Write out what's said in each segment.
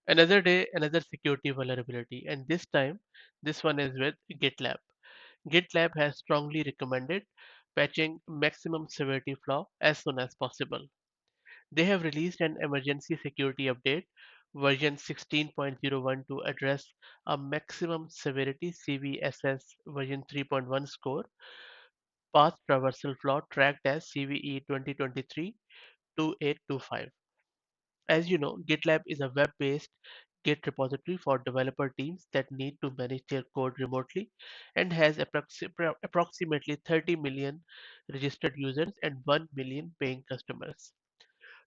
Another day, another security vulnerability, and this time, this one is with GitLab. GitLab has strongly recommended patching maximum severity flaw as soon as possible. They have released an emergency security update, version 16.01, to address a maximum severity CVSS version 3.1 score path traversal flaw tracked as CVE 2023-2825. As you know, GitLab is a web-based Git repository for developer teams that need to manage their code remotely and has approximately 30 million registered users and 1 million paying customers.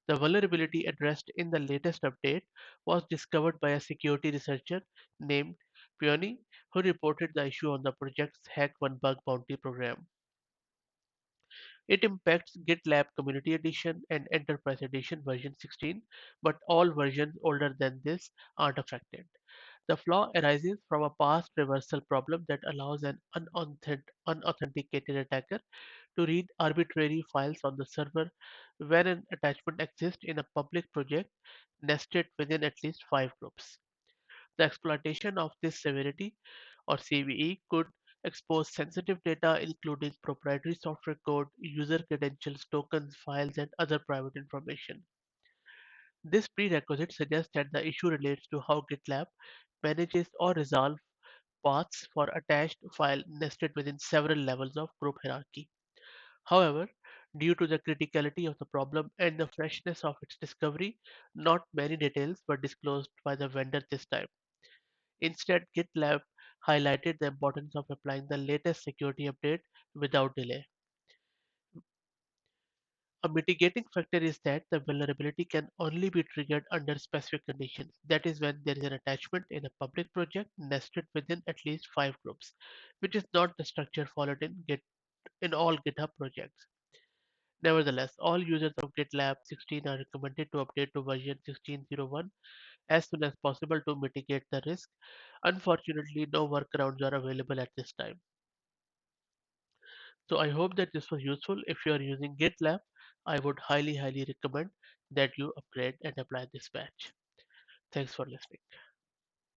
The vulnerability addressed in the latest update was discovered by a security researcher named Peony, who reported the issue on the project's Hack1 Bug Bounty program. It impacts GitLab Community Edition and Enterprise Edition version 16, but all versions older than this aren't affected. The flaw arises from a past reversal problem that allows an unauthenticated attacker to read arbitrary files on the server when an attachment exists in a public project nested within at least 5 groups. The exploitation of this severity or CVE could expose sensitive data including proprietary software code, user credentials, tokens, files, and other private information. This prerequisite suggests that the issue relates to how GitLab manages or resolves paths for attached file nested within several levels of group hierarchy. However, due to the criticality of the problem and the freshness of its discovery, not many details were disclosed by the vendor this time. Instead, GitLab highlighted the importance of applying the latest security update without delay. A mitigating factor is that the vulnerability can only be triggered under specific conditions. That is when there is an attachment in a public project nested within at least 5 groups, which is not the structure followed in all GitHub projects. Nevertheless, all users of GitLab 16 are recommended to update to version 16.01 as soon as possible to mitigate the risk. Unfortunately, no workarounds are available at this time. So I hope that this was useful. If you are using GitLab, I would highly recommend that you upgrade and apply this patch. Thanks for listening.